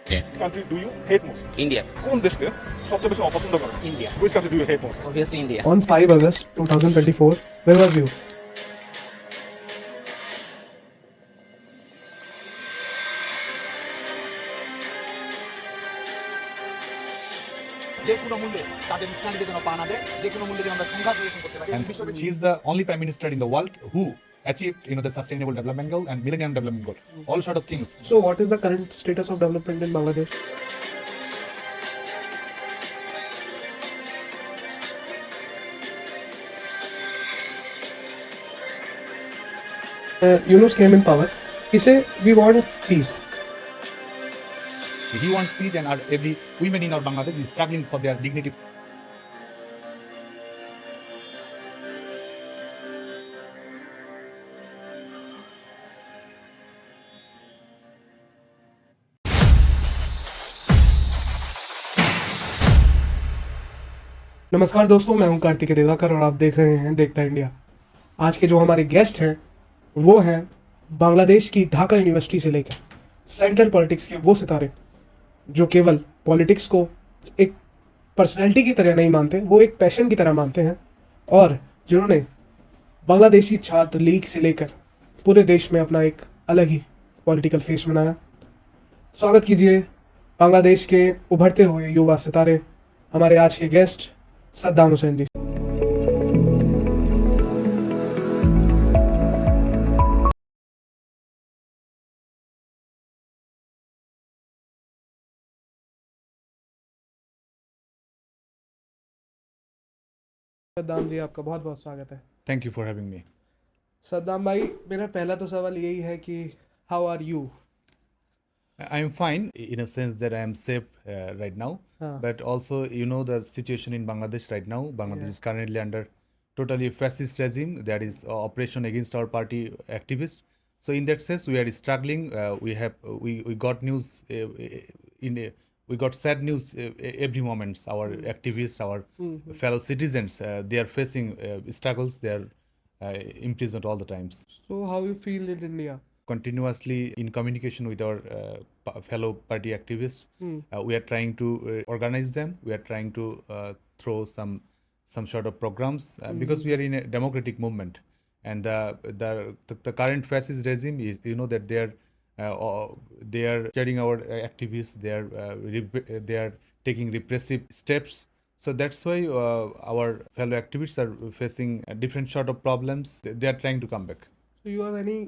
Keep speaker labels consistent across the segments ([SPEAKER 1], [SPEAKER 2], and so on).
[SPEAKER 1] country do you hate most?
[SPEAKER 2] India.
[SPEAKER 1] কোন দেশকে সবচেয়ে বেশি অপছন্দ করেন?
[SPEAKER 2] India.
[SPEAKER 1] Which country do you hate most?
[SPEAKER 2] Obviously India.
[SPEAKER 3] On 5 August 2024, where was you?
[SPEAKER 4] যে কোনো মূল্যে তাদের ইসলামীদের জন্য পা না দেয়, যে কোনো মূল্যে যেন আমরা সংঘাত নিরসন করতে পারি।
[SPEAKER 5] And she is the only prime minister in the world who achieved, the sustainable development goal and millennium development goal. All sort of things.
[SPEAKER 3] So, what is the current status of development in Bangladesh? Yunus came in power. He said, "We want peace."
[SPEAKER 5] He wants peace, and every women in our Bangladesh is struggling for their dignity.
[SPEAKER 3] नमस्कार दोस्तों, मैं हूं कार्तिक दिवाकर और आप देख रहे हैं देखता इंडिया। आज के जो हमारे गेस्ट हैं वो हैं बांग्लादेश की ढाका यूनिवर्सिटी से लेकर सेंट्रल पॉलिटिक्स के वो सितारे जो केवल पॉलिटिक्स को एक पर्सनैलिटी की तरह नहीं मानते, वो एक पैशन की तरह मानते हैं, और जिन्होंने बांग्लादेशी छात्र लीग से लेकर पूरे देश में अपना एक अलग ही पॉलिटिकल फेस बनाया। स्वागत कीजिए बांग्लादेश के उभरते हुए युवा सितारे, हमारे आज के गेस्ट सद्दाम हुसैन जी। सद्दाम जी, आपका बहुत बहुत स्वागत है।
[SPEAKER 5] Thank you for having me.
[SPEAKER 3] Saddam भाई, मेरा पहला तो सवाल यही है कि how are you?
[SPEAKER 5] I am fine in a sense that I am safe right now, but also the situation in Bangladesh right now. Bangladesh is currently under totally fascist regime. There is operation against our party activists. So in that sense, we are struggling. We got news we got sad news every moment. Our activists, our fellow citizens, they are facing struggles. They are imprisoned all the times.
[SPEAKER 3] So how you feel in India?
[SPEAKER 5] Continuously in communication with our fellow party activists. We are trying to organize them. We are trying to throw some sort of programs because we are in a democratic movement, and the current fascist regime is that they are sharing our activists. They are taking repressive steps. So that's why our fellow activists are facing different sort of problems. They are trying to come back.
[SPEAKER 3] Do you have any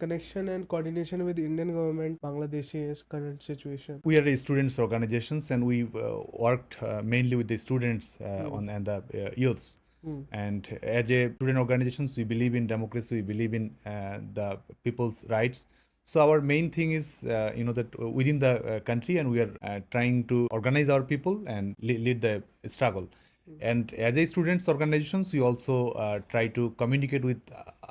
[SPEAKER 3] connection and coordination with the Indian government, Bangladesh's current situation?
[SPEAKER 5] We are students organizations, and we worked mainly with the students and the youths. And as a student organizations, we believe in democracy, we believe in the people's rights. So our main thing is, that within the country, and we are trying to organize our people and lead the struggle. And as a students organizations, we also try to communicate with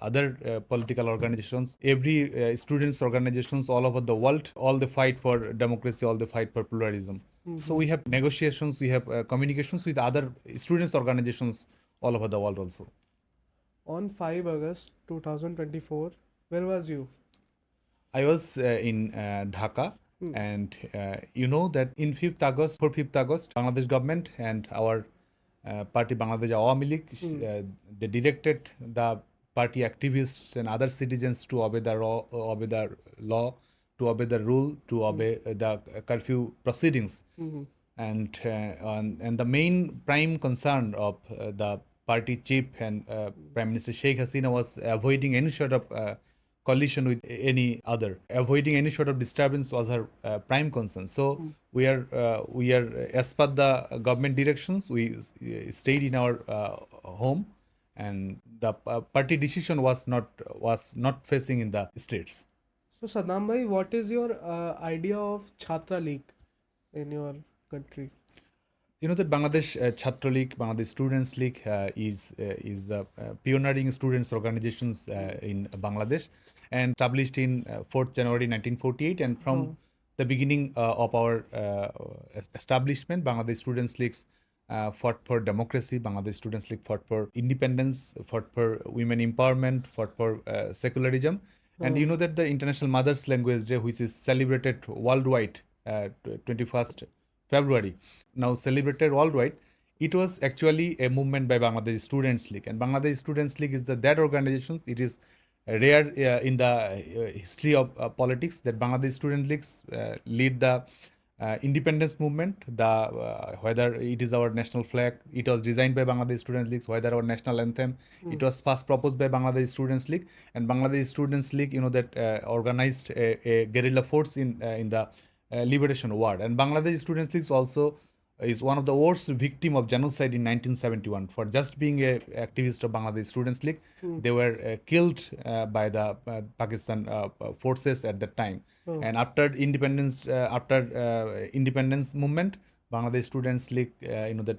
[SPEAKER 5] other political organizations. Every students organizations all over the world, all they fight for democracy, all they fight for pluralism. So we have negotiations, we have communications with other students organizations all over the world also.
[SPEAKER 3] On 5 August 2024, where was you?
[SPEAKER 5] I was in Dhaka. And you know that in 5th August, Bangladesh government and our party Bangladesh Awami League, they directed the party activists and other citizens to obey the law, to obey the rule, to obey the curfew proceedings. And the main prime concern of the party chief and Prime Minister Sheikh Hasina was avoiding any sort of collision with any other. Avoiding any sort of disturbance was her prime concern. So we are as per the government directions, we stayed in our home, and the party decision was not facing in the streets.
[SPEAKER 3] So Saddam bhai, what is your idea of Chhatra League in your country?
[SPEAKER 5] You know that Bangladesh Chhatra League, Bangladesh Students League is the pioneering students organizations in Bangladesh, and established in 4th January 1948. And from the beginning of our establishment, Bangladesh Students League fought for democracy. Bangladesh Students League fought for independence, fought for women empowerment, fought for secularism. And you know that the International Mother's Language Day, which is celebrated worldwide 21st February, now celebrated worldwide. It was actually a movement by Bangladesh Students League, and Bangladesh Students League is that organization. It is rare in the history of politics that Bangladesh Student Leagues lead the independence movement. Whether it is our national flag, it was designed by Bangladesh Student Leagues. Whether our national anthem, it was first proposed by Bangladesh Students League, and Bangladesh Students League, that organized a guerrilla force in the liberation war. And Bangladesh Students League also is one of the worst victim of genocide in 1971 for just being a activist of Bangladesh Students League. They were killed by the Pakistan forces at that time. And after independence movement, Bangladesh Students League, that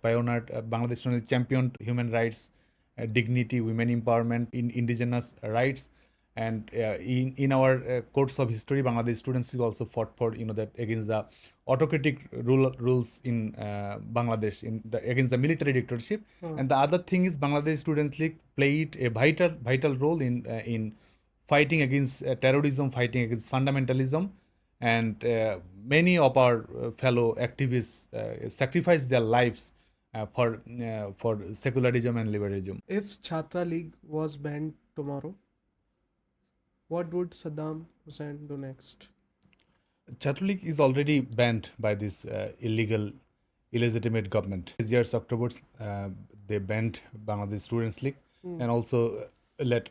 [SPEAKER 5] pioneered Bangladesh Students League championed human rights, dignity, women empowerment, indigenous rights. And in our course of history, Bangladesh Students League also fought for that against the autocratic rules in Bangladesh, against the military dictatorship. And the other thing is Bangladesh Students League played a vital role in fighting against terrorism, fighting against fundamentalism, and many of our fellow activists sacrificed their lives for secularism and liberalism.
[SPEAKER 3] If Chhatra League was banned tomorrow, what would Saddam Hussain do next?
[SPEAKER 5] Chhatra League is already banned by this illegitimate government. This year's October, they banned Bangladesh Students League, and also a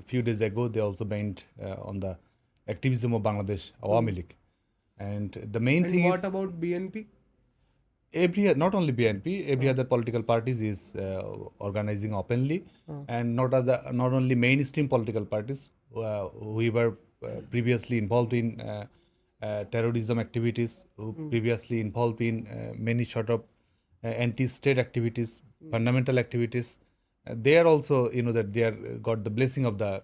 [SPEAKER 5] few days ago they also banned on the activism of Bangladesh Awami League. And the main thing
[SPEAKER 3] what
[SPEAKER 5] is
[SPEAKER 3] about BNP?
[SPEAKER 5] Not only BNP, every other political parties is organizing openly, and not only mainstream political parties who were previously involved in terrorism activities, who previously involved in many sort of anti-state activities, fundamental activities. They are also, that they are got the blessing of the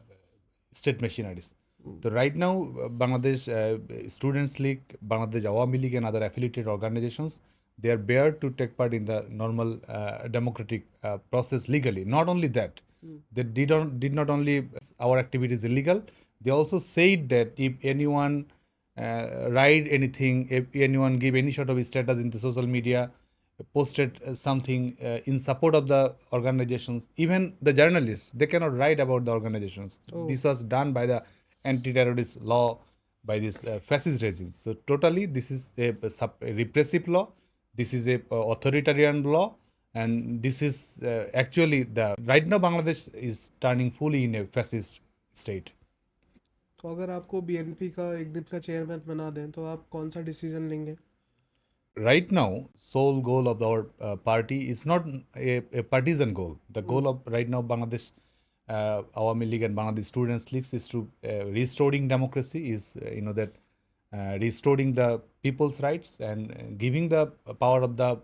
[SPEAKER 5] state machineries. So right now, Bangladesh Students League, Bangladesh Awami League, and other affiliated organizations, they are barred to take part in the normal democratic process legally. Not only that, they did not only our activities illegal. They also said that if anyone write anything, if anyone give any sort of status in the social media, posted something in support of the organizations, even the journalists, they cannot write about the organizations. This was done by the anti-terrorist law by this fascist regime. So totally, this is a repressive law. This is a authoritarian law, and this is actually right now Bangladesh is turning fully in a fascist state.
[SPEAKER 3] तो अगर आपको BNP का एक दिन का chairman बना दें तो आप कौन सा डिसीजन लेंगे?
[SPEAKER 5] Right now, sole goal of our party is not a partisan goal. The goal of right now Bangladesh Awami League and Bangladesh Students League is to restoring democracy, is that restoring the people's rights and giving the power of the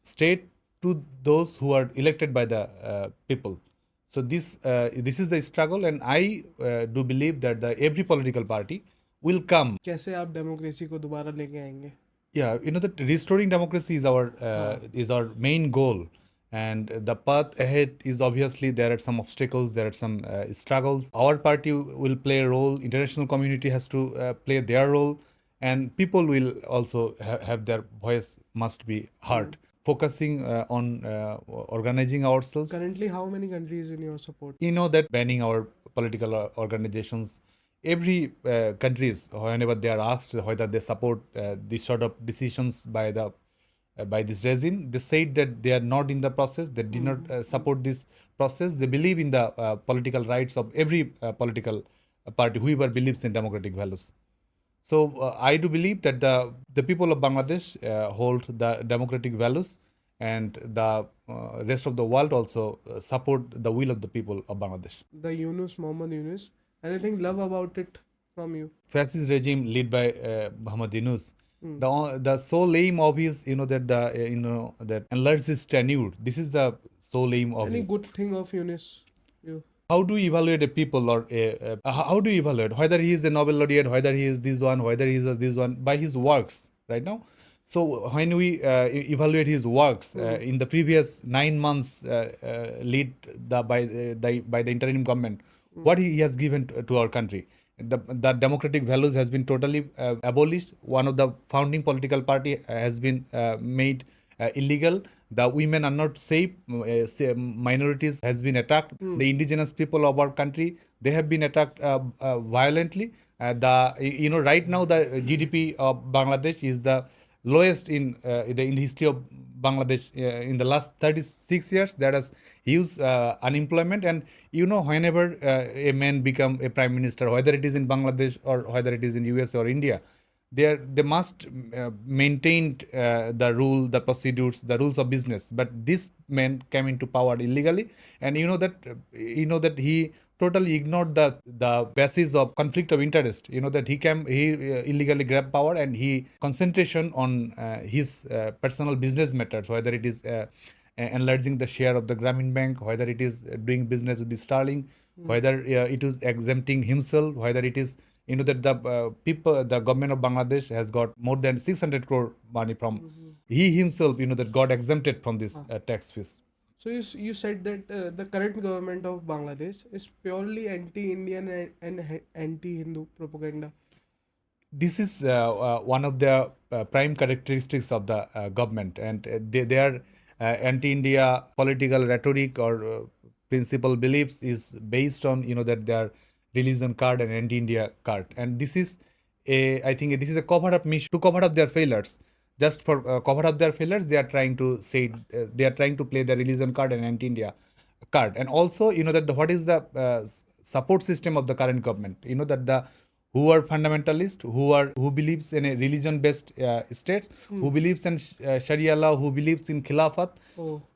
[SPEAKER 5] state to those who are elected by the people. So this is the struggle, and I do believe that every political party will come.
[SPEAKER 3] कैसे आप democracy को दोबारा लेके आएंगे?
[SPEAKER 5] Yeah, that restoring democracy is our main goal, and the path ahead is obviously there are some obstacles, there are some struggles. Our party will play a role. International community has to play their role, and people will also have their voice must be heard. Focusing on organizing ourselves.
[SPEAKER 3] Currently, how many countries in your support?
[SPEAKER 5] That banning our political organizations. Every countries, whenever they are asked whether they support this sort of decisions by this regime, they said that they are not in the process. They did not support this process. They believe in the political rights of every political party, whoever believes in democratic values. So I do believe that the people of Bangladesh hold the democratic values, and the rest of the world also support the will of the people of Bangladesh.
[SPEAKER 3] The Yunus, Mohammad Yunus. Anything love about it from you?
[SPEAKER 5] Fascist regime led by Mohammad Yunus. The sole aim of his, that enlarge his tenure. This is the sole aim of
[SPEAKER 3] Any
[SPEAKER 5] his.
[SPEAKER 3] good thing of Yunus? You?
[SPEAKER 5] How do you evaluate a people, or how do you evaluate whether he is a Nobel laureate, whether he is this one, whether he is this one, by his works right now? So when we evaluate his works in the previous 9 months by the interim government, what he has given to our country, the democratic values has been totally abolished. One of the founding political party has been made illegal. The women are not safe. Minorities has been attacked. The indigenous people of our country, they have been attacked violently. Right now the GDP of Bangladesh is the lowest in the history of Bangladesh. In the last 36 years, there is huge unemployment. And whenever a man become a prime minister, whether it is in Bangladesh or whether it is in US or India, they must maintain the procedures, the rules of business. But this man came into power illegally, and that he totally ignored the basis of conflict of interest. That he illegally grabbed power, and he concentration on his personal business matters, whether it is enlarging the share of the Grameen Bank, whether it is doing business with the Sterling, whether it is exempting himself, whether it is that the government of Bangladesh has got more than 600 crore money from he himself, that got exempted from this tax fees.
[SPEAKER 3] So you said that the current government of Bangladesh is purely anti-Indian and anti-Hindu propaganda.
[SPEAKER 5] This is one of the prime characteristics of the government, and their anti-India political rhetoric or principal beliefs is based on that their religion card and anti-India card, and this is I think this is a cover-up mission to cover up their failures. Just for cover up their failures, they are trying to say they are trying to play the religion card and anti-India card, and also what is the support system of the current government. That the who are fundamentalists, who believes in a religion-based states, who believes in Sharia law, who believes in Khilafat.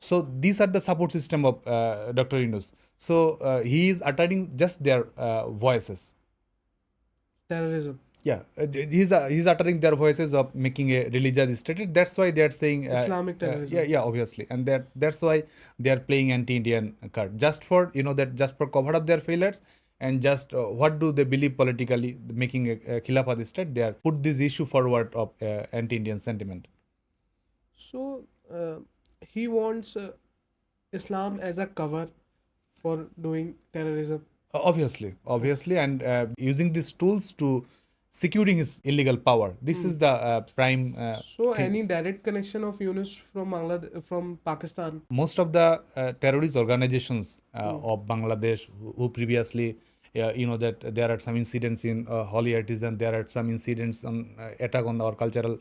[SPEAKER 5] So these are the support system of Dr. Yunus. So he is uttering just their voices.
[SPEAKER 3] Terrorism.
[SPEAKER 5] Yeah, he's uttering their voices of making a religious state. That's why they are saying
[SPEAKER 3] Islamic terrorism.
[SPEAKER 5] Yeah, obviously, and that's why they are playing anti-Indian card, just for just for cover up their failures. And just what do they believe politically, making a Khilafat state, they are put this issue forward of anti-Indian sentiment.
[SPEAKER 3] So he wants Islam as a cover for doing terrorism.
[SPEAKER 5] Obviously, and using these tools to securing his illegal power. This is the prime.
[SPEAKER 3] So any direct connection of Yunus from from Pakistan?
[SPEAKER 5] Most of the terrorist organizations of Bangladesh who previously, that there are some incidents in holy artisan, there are some incidents on attack on our cultural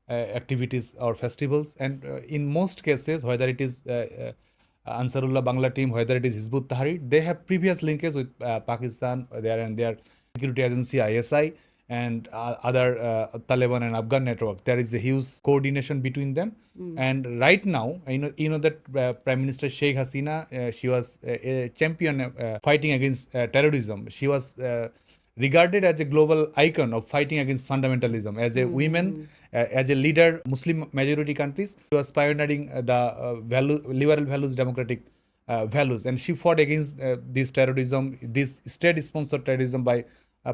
[SPEAKER 5] activities or festivals, and in most cases, whether it is Ansarullah Bangla team, whether it is Hizbut Tahrir, they have previous linkage with Pakistan, their security agency ISI, and other Taliban and Afghan network. There is a huge coordination between them. And right now, that Prime Minister Sheikh Hasina, she was a champion fighting against terrorism. She was regarded as a global icon of fighting against fundamentalism. As a woman, as a leader, Muslim majority countries, she was pioneering the liberal values, democratic values, and she fought against this terrorism, this state-sponsored terrorism by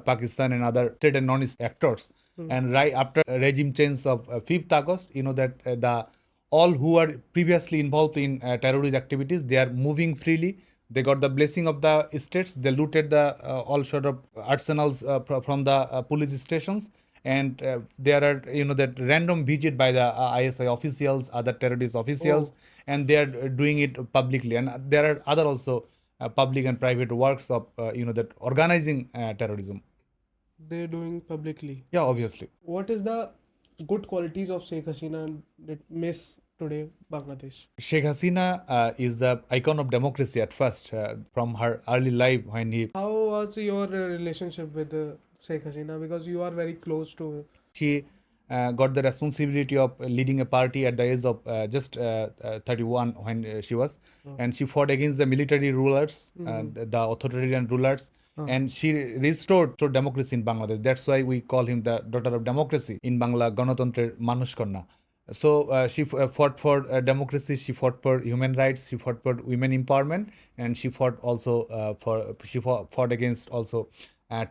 [SPEAKER 5] Pakistan and other state and non-state actors. And right after regime change of 5th August, that the all who are previously involved in terrorist activities, they are moving freely. They got the blessing of the states. They looted the all sort of arsenals from the police stations. And there are, that random visit by the ISI officials, other terrorist officials, and they are doing it publicly. And there are other also public and private works of, that organizing terrorism.
[SPEAKER 3] They're doing publicly.
[SPEAKER 5] Yeah, obviously.
[SPEAKER 3] What is the good qualities of Sheikh Hasina that miss today Bangladesh?
[SPEAKER 5] Sheikh Hasina is the icon of democracy at first, from her early life when he...
[SPEAKER 3] How was your relationship with Sheikh Hasina? Because you are very close to her.
[SPEAKER 5] She got the responsibility of leading a party at the age of just 31 when she was. And she fought against the military rulers, the authoritarian rulers. And she restored democracy in Bangladesh. That's why we call him the daughter of democracy in Bangla, Ganatantrer Manush Kanya. So she fought for democracy, she fought for human rights, she fought for women empowerment, and she fought also fought against also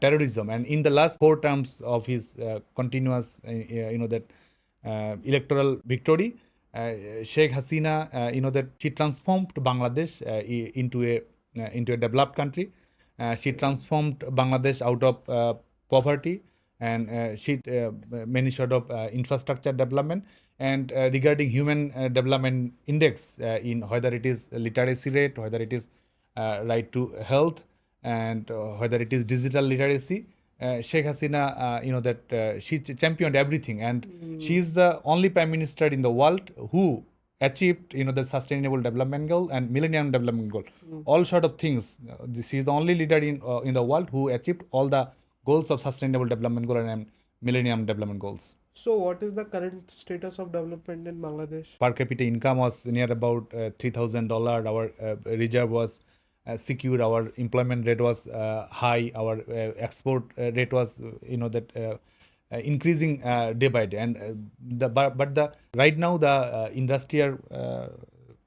[SPEAKER 5] terrorism. And in the last 4 terms of his continuous, electoral victory, Sheikh Hasina, that she transformed Bangladesh into a developed country. She transformed Bangladesh out of poverty, and she many sort of infrastructure development. And regarding human development index, in whether it is literacy rate, whether it is right to health, and whether it is digital literacy, Sheikh Hasina, she championed everything, and she is the only prime minister in the world who achieved, the sustainable development goal and millennium development goal, all sort of things. She is the only leader in the world who achieved all the goals of sustainable development goal and millennium development goals.
[SPEAKER 3] So, what is the current status of development in Bangladesh?
[SPEAKER 5] Per capita income was near about $3,000. Our reserve was secure. Our employment rate was high. Our export rate was, increasing day by day. And right now the industry are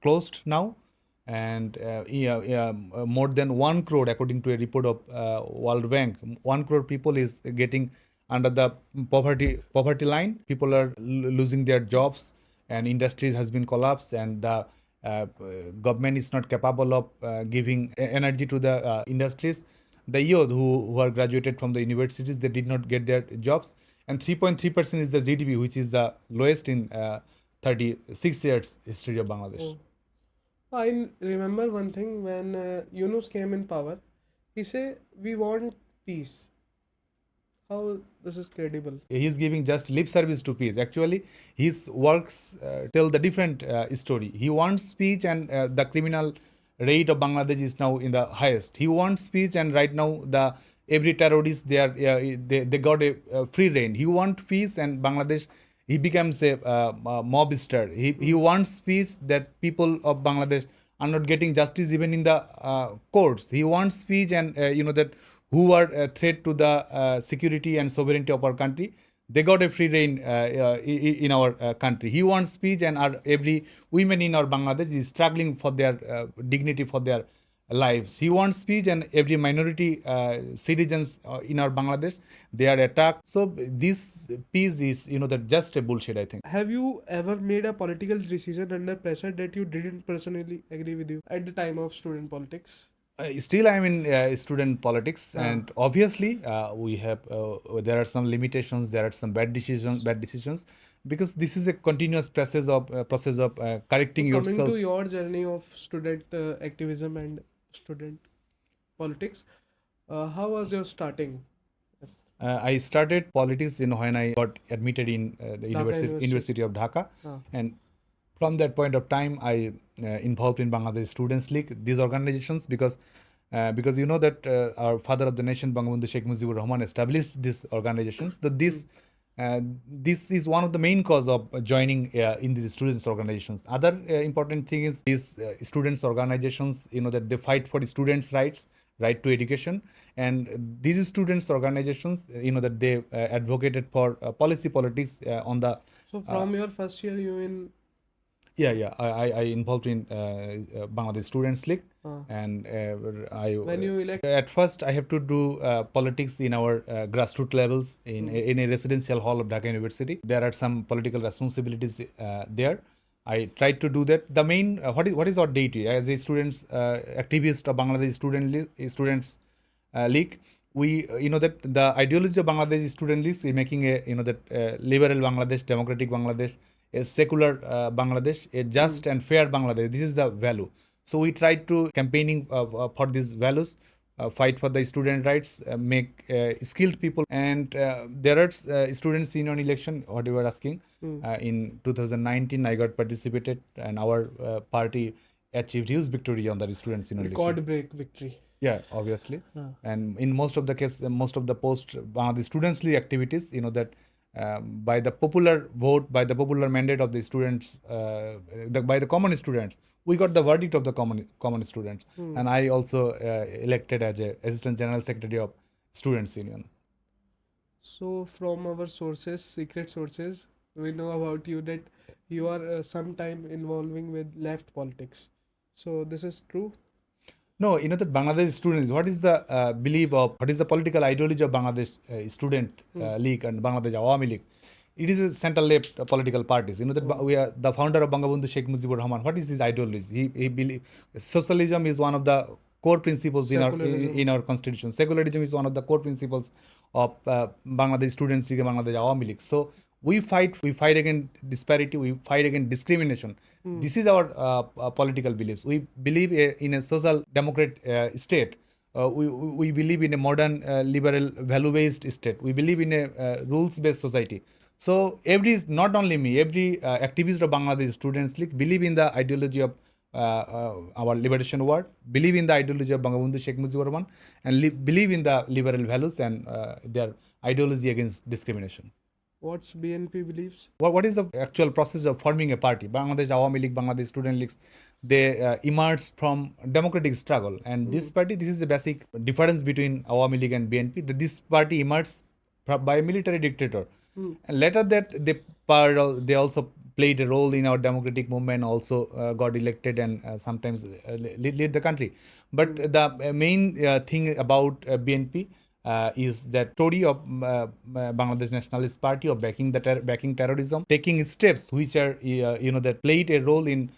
[SPEAKER 5] closed now, and more than 1 crore, according to a report of World Bank, 1 crore people is getting under the poverty line. People are losing their jobs, and industries has been collapsed, and the government is not capable of giving energy to the industries. The youth who are graduated from the universities, they did not get their jobs, and 3.3% is the GDP, which is the lowest in 36 years history of Bangladesh.
[SPEAKER 3] I remember one thing when Yunus came in power. He said, "We want peace." How this is credible?
[SPEAKER 5] He is giving just lip service to peace. Actually, his works tell the different story. He wants peace, and the criminal rate of Bangladesh is now in the highest. He wants peace, and right now every terrorist they got a free reign. He wants peace, and Bangladesh, he becomes a mobster. He wants peace, that people of Bangladesh are not getting justice even in the courts. He wants peace, and that who are a threat to the security and sovereignty of our country, they got a free reign in our country. He wants peace, and every women in our Bangladesh is struggling for their dignity, for their lives. He wants peace, and every minority citizens in our Bangladesh, they are attacked. So this peace is, that just a bullshit, I think.
[SPEAKER 3] Have you ever made a political decision under pressure that you didn't personally agree with you at the time of student politics?
[SPEAKER 5] Still, I'm in student politics, and obviously, we have there are some limitations. There are some bad decisions, because this is a continuous process of correcting
[SPEAKER 3] Coming
[SPEAKER 5] yourself.
[SPEAKER 3] to your journey of student activism and student politics, how was your starting?
[SPEAKER 5] I started politics when I got admitted in the University of Dhaka, and from that point of time, I involved in Bangladesh Students League, these organizations, because you know that our father of the nation, Bangabandhu Sheikh Mujibur Rahman, established these organizations. That this is one of the main cause of joining in these students organizations. Other important thing is these students organizations, that they fight for the students' rights, right to education, and these students organizations, that they advocated for politics on the.
[SPEAKER 3] So from your first year, you in.
[SPEAKER 5] Yeah. I involved in Bangladesh Students League, and
[SPEAKER 3] When you elect.
[SPEAKER 5] at first I have to do politics in our grassroots levels in a residential hall of Dhaka University. There are some political responsibilities there. I tried to do that. The main what is our duty as a students activist of Bangladesh Students League? We that the ideology of Bangladesh Student League is making a liberal Bangladesh, democratic Bangladesh, a secular Bangladesh, a just and fair Bangladesh. This is the value. So we tried to campaigning for these values, fight for the student rights, make skilled people. And there are students union election, what you were asking. In 2019, I got participated, and our party achieved huge victory on the students union election.
[SPEAKER 3] Record break victory.
[SPEAKER 5] Yeah, obviously. And in most of the case, most of the post Bangladesh Students League activities, that by the popular vote, by the popular mandate of the students, by the common students, we got the verdict of the common students. And I also elected as a Assistant General Secretary of Students Union.
[SPEAKER 3] So from our sources, secret sources, we know about you that you are sometime involving with left politics. So this is true?
[SPEAKER 5] No, that Bangladesh Students, what is the belief of, what is the political ideology of Bangladesh Student League and Bangladesh Awami League? It is a center-left political parties. That we are the founder of Bangabandhu Sheikh Mujibur Rahman. What is his ideology? He believes socialism is one of the core principles
[SPEAKER 3] Secularism.
[SPEAKER 5] in our constitution. Secularism is one of the core principles of Bangladesh Students League and Bangladesh Awami League. So we fight against disparity, we fight against discrimination. This is our political beliefs. We believe in a social democrat state. We believe in a modern liberal value-based state. We believe in a rules-based society. So not only me, every activist of Bangladesh Students League believe in the ideology of our liberation war, believe in the ideology of Bangabandhu Sheikh Mujibur Rahman, and believe in the liberal values and their ideology against discrimination.
[SPEAKER 3] What's BNP believes?
[SPEAKER 5] What is the actual process of forming a party? Bangladesh Awami League, Bangladesh Student Leagues, they emerged from democratic struggle. And this party, this is the basic difference between Awami League and BNP. That this party emerged by a military dictator. And later that they also played a role in our democratic movement, also got elected and sometimes lead the country. But the main thing about BNP is that story of Bangladesh Nationalist Party of backing terrorism, taking steps which are that played a role in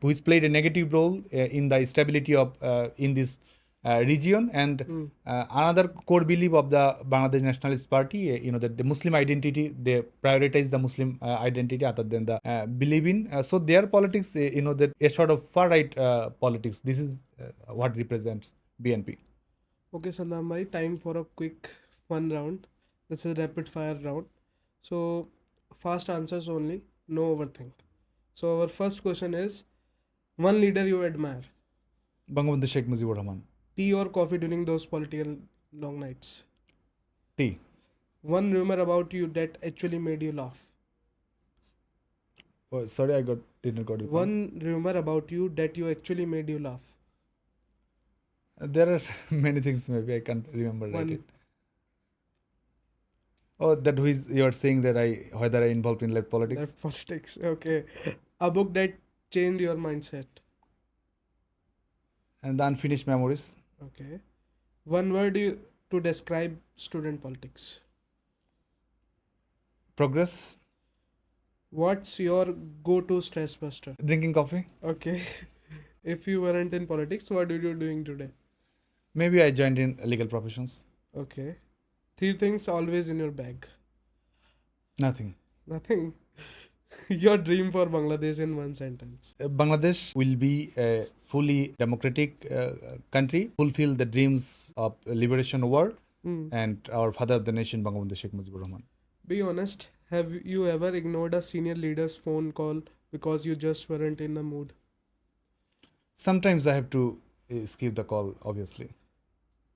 [SPEAKER 5] which played a negative role in the stability of in this region. And another core belief of the Bangladesh Nationalist Party, that the Muslim identity, they prioritize the Muslim identity other than the believe in. So their politics, that a sort of far right politics. This is what represents BNP.
[SPEAKER 3] Okay, Saddam bhai, time for a quick fun round. This is a rapid fire round. So fast answers only, no overthink. So our first question is, one leader you admire.
[SPEAKER 5] Bangabandhu Sheikh Mujibur Rahman.
[SPEAKER 3] Tea or coffee during those political long nights?
[SPEAKER 5] Tea.
[SPEAKER 3] One rumor about you that actually made you laugh.
[SPEAKER 5] Oh, sorry, I didn't got it.
[SPEAKER 3] One rumor about you that you actually made you laugh.
[SPEAKER 5] There are many things. Maybe I can't remember
[SPEAKER 3] One.
[SPEAKER 5] right. Oh, that who is you are saying that whether I involved in politics?
[SPEAKER 3] That politics. Okay. A book that changed your mindset.
[SPEAKER 5] And the unfinished memories.
[SPEAKER 3] Okay. One word to describe student politics.
[SPEAKER 5] Progress.
[SPEAKER 3] What's your go-to stress buster?
[SPEAKER 5] Drinking coffee.
[SPEAKER 3] Okay. If you weren't in politics, what are you doing today?
[SPEAKER 5] Maybe I joined in legal professions.
[SPEAKER 3] Okay. 3 things always in your bag.
[SPEAKER 5] Nothing.
[SPEAKER 3] Nothing. Your dream for Bangladesh in one sentence.
[SPEAKER 5] Bangladesh will be a fully democratic country, fulfill the dreams of liberation war and our father of the nation, Bangabandhu Sheikh Mujibur Rahman.
[SPEAKER 3] Be honest, have you ever ignored a senior leader's phone call because you just weren't in the mood?
[SPEAKER 5] Sometimes I have to skip the call, obviously.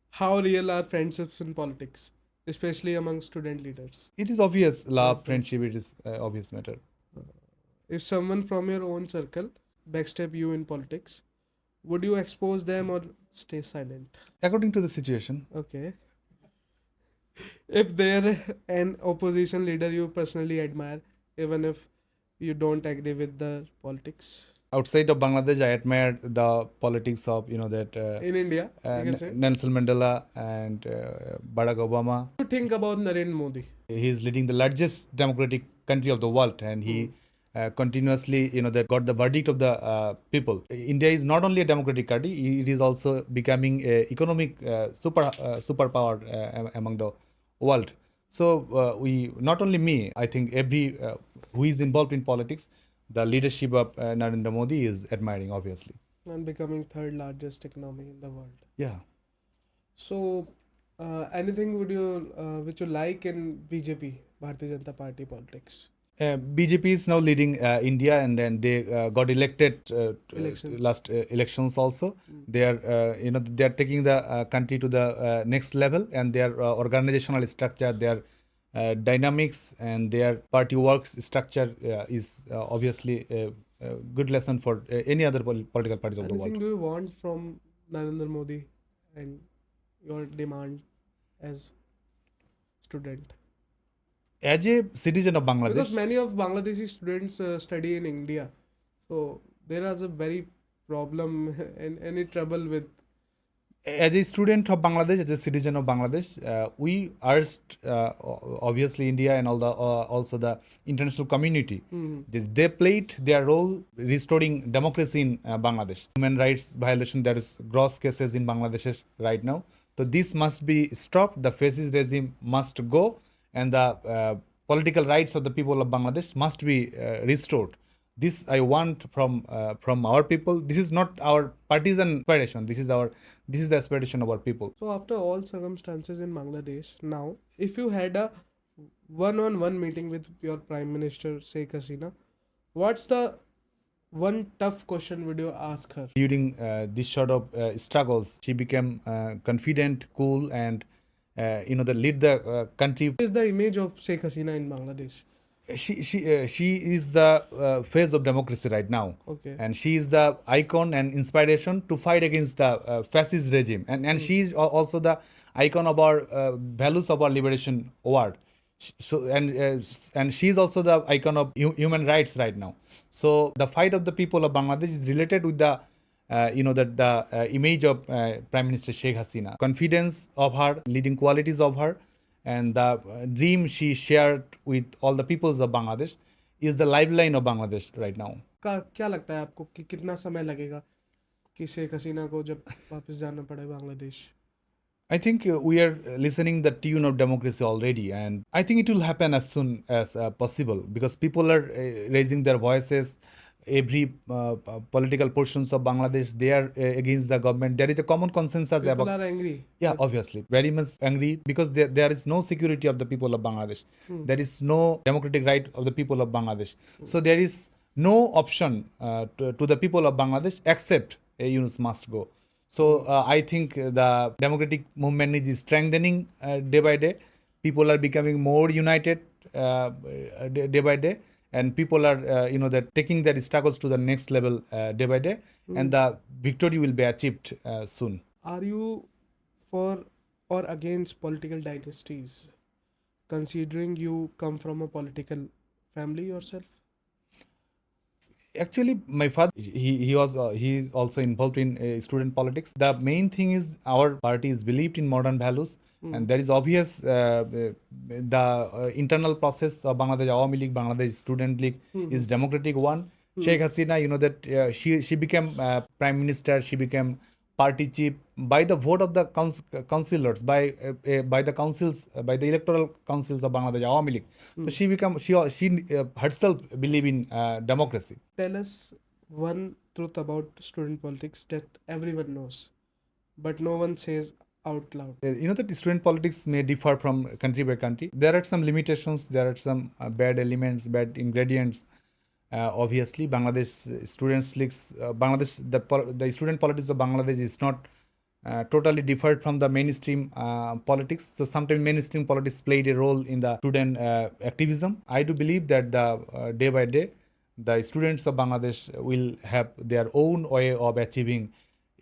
[SPEAKER 3] How real are friendships in politics, especially among student leaders?
[SPEAKER 5] It is obvious, love, friendship, it is obvious matter.
[SPEAKER 3] If someone from your own circle backstab you in politics, would you expose them or stay silent?
[SPEAKER 5] According to the situation.
[SPEAKER 3] Okay. If they're an opposition leader you personally admire, even if you don't agree with the politics?
[SPEAKER 5] Outside of Bangladesh, I admire the politics of, that
[SPEAKER 3] In India, you can say.
[SPEAKER 5] Nelson Mandela and Barack Obama.
[SPEAKER 3] What do you think about Narendra Modi?
[SPEAKER 5] He is leading the largest democratic country of the world, and he continuously, that got the verdict of the people. India is not only a democratic country; it is also becoming a economic superpower among the world. So we, not only me, I think every who is involved in politics, the leadership of Narendra Modi is admiring, obviously.
[SPEAKER 3] And becoming third largest economy in the world.
[SPEAKER 5] Yeah.
[SPEAKER 3] So, anything which you like in BJP, Bharatiya Janata Party politics?
[SPEAKER 5] BJP is now leading India, and then they got elected last elections also. They are, they are taking the country to the next level, and their organizational structure, their dynamics, and their party works structure is obviously a good lesson for any other political parties of the world.
[SPEAKER 3] Anything do you want from Narendra Modi and your demand as student?
[SPEAKER 5] As a citizen of Bangladesh,
[SPEAKER 3] Because many of Bangladeshi students study in India, so there is a very problem and any trouble with
[SPEAKER 5] As a student of Bangladesh, as a citizen of Bangladesh, we urged obviously India and also the international community. They played their role restoring democracy in Bangladesh. Human rights violation, there is gross cases in Bangladesh right now. So this must be stopped. The fascist regime must go, and the political rights of the people of Bangladesh must be restored. This I want from our people. This is not our partisan aspiration. This is the aspiration of our people.
[SPEAKER 3] So after all circumstances in Bangladesh, now if you had a one-on-one meeting with your Prime Minister Sheikh Hasina, what's the one tough question would you ask her?
[SPEAKER 5] During this sort of struggles, she became confident, cool, and lead the country.
[SPEAKER 3] What is the image of Sheikh Hasina in Bangladesh?
[SPEAKER 5] She is the face of democracy right now.
[SPEAKER 3] Okay.
[SPEAKER 5] And she is the icon and inspiration to fight against the fascist regime, and she is also the icon of our values of our liberation award. And she is also the icon of human rights right now. So the fight of the people of Bangladesh is related with the image of Prime Minister Sheikh Hasina, confidence of her, leading qualities of her, and the dream she shared with all the peoples of Bangladesh is the lifeline of Bangladesh right now.
[SPEAKER 3] क्या लगता है आपको कि कितना समय लगेगा कि शेख हसीना को जब वापस जाना पड़े Bangladesh?
[SPEAKER 5] I think we are listening the tune of democracy already, and I think it will happen as soon as possible, because people are raising their voices. Every political portions of Bangladesh, they are against the government. There is a common consensus
[SPEAKER 3] People
[SPEAKER 5] about.
[SPEAKER 3] are angry.
[SPEAKER 5] Yeah, obviously, very much angry, because there is no security of the people of Bangladesh. There is no democratic right of the people of Bangladesh. So there is no option to the people of Bangladesh except Yunus must go. So I think the democratic movement is strengthening day by day. People are becoming more united day by day, and people are that taking their struggles to the next level day by day, and the victory will be achieved soon.
[SPEAKER 3] Are you for or against political dynasties, considering you come from a political family yourself?
[SPEAKER 5] Actually, my father, he is also involved in student politics. The main thing is our party is believed in modern values, and there is obvious the internal process of Bangladesh Awami League, Bangladesh Student League is democratic one. Sheikh Hasina, that she became prime minister, she became party chief by the vote of the councillors, by the councils, by the electoral councils of Bangladesh Awami League. So she herself believe in democracy.
[SPEAKER 3] Tell us one truth about student politics that everyone knows, but no one says out loud.
[SPEAKER 5] That student politics may differ from country by country. There are some limitations, there are some bad elements, bad ingredients. Obviously, Bangladesh students leagues, the student politics of Bangladesh is not totally different from the mainstream politics. So sometimes mainstream politics played a role in the student activism. I do believe that the day by day, the students of Bangladesh will have their own way of achieving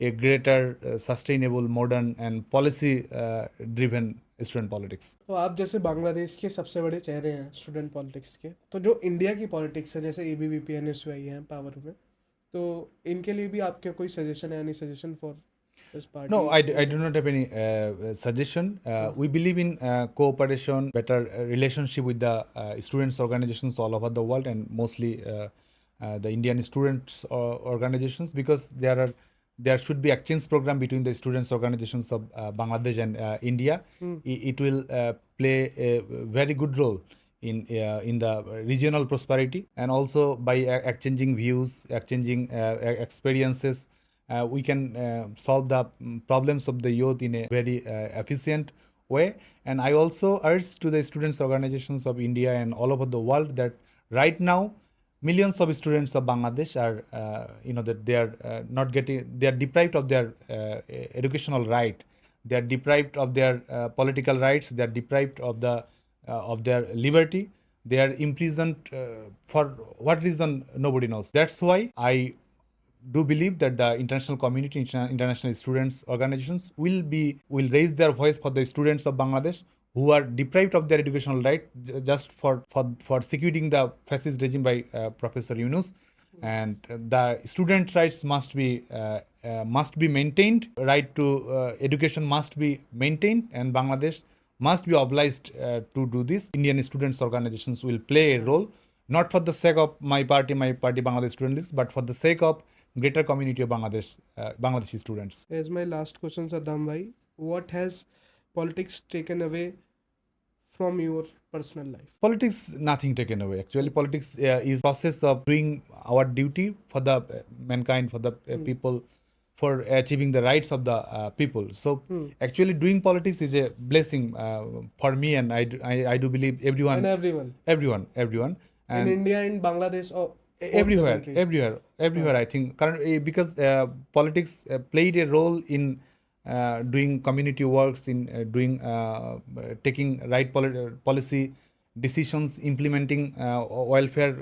[SPEAKER 5] a greater sustainable, modern and policy driven student politics.
[SPEAKER 3] तो आप जैसे बांग्लादेश के सबसे बड़े चेहरे हैं student politics के, तो जो इंडिया की पॉलिटिक्स है जैसे ABVP NSUI हैं पावर में, तो इनके लिए भी आपके कोई सजेशन है? Any suggestion for this party?
[SPEAKER 5] No, I do not have any suggestion. We believe in cooperation, better relationship with the students organizations all over the world, and mostly the Indian students organizations, because there should be exchange program between the students organizations of Bangladesh and India. It will play a very good role in the regional prosperity, and also by exchanging views, exchanging experiences, we can solve the problems of the youth in a very efficient way. And I also urge to the students organizations of India and all over the world that right now millions of students of Bangladesh are, that they are not getting, they are deprived of their educational right. They are deprived of their political rights. They are deprived of their liberty. They are imprisoned for what reason nobody knows. That's why I do believe that the international community, international students organizations will raise their voice for the students of Bangladesh who are deprived of their educational right just for securing the fascist regime by Professor Yunus. And the student rights must be must be maintained, right to education must be maintained, and Bangladesh must be obliged to do this. Indian students organizations will play a role, not for the sake of my party Bangladesh Student List, but for the sake of greater community of Bangladeshi students.
[SPEAKER 3] Here's my last question, Saddam Bhai. What has politics taken away from your personal life?
[SPEAKER 5] Politics, nothing taken away. Actually, politics is process of doing our duty for the mankind, for the people, for achieving the rights of the people. So actually doing politics is a blessing for me, and I do believe everyone.
[SPEAKER 3] And everyone.
[SPEAKER 5] Everyone. And
[SPEAKER 3] in India, in Bangladesh, or
[SPEAKER 5] everywhere. I think because politics played a role in doing community works, in doing taking right policy decisions, implementing welfare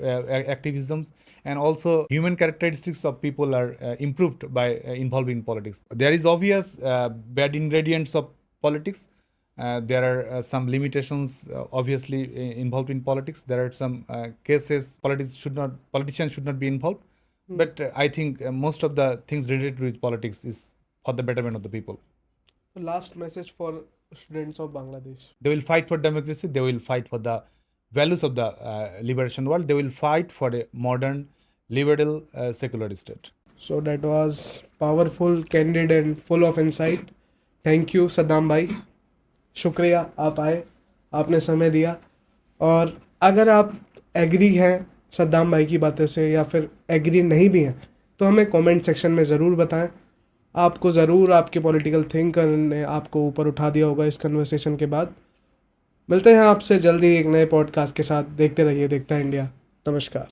[SPEAKER 5] activisms, and also human characteristics of people are improved by involving in politics. There is obvious bad ingredients of politics. There are some limitations obviously involved in politics. There are some cases politicians should not be involved. But I think most of the things related with politics is for the betterment of the people.
[SPEAKER 3] Last message for students of Bangladesh.
[SPEAKER 5] They will fight for democracy. They will fight for the values of the liberation world. They will fight for a modern, liberal, secular state.
[SPEAKER 3] So that was powerful, candid and full of insight. Thank you, Saddam Bhai. शुक्रिया, आप आए, आपने समय दिया. और अगर आप agree हैं सद्दाम भाई की बातें से या फिर एग्री नहीं भी हैं तो हमें कमेंट सेक्शन में ज़रूर बताएं. आपको ज़रूर आपके पॉलिटिकल थिंकर ने आपको ऊपर उठा दिया होगा इस कन्वर्सेशन के बाद. मिलते हैं आपसे जल्दी एक नए पॉडकास्ट के साथ. देखते रहिए देखता इंडिया. नमस्कार.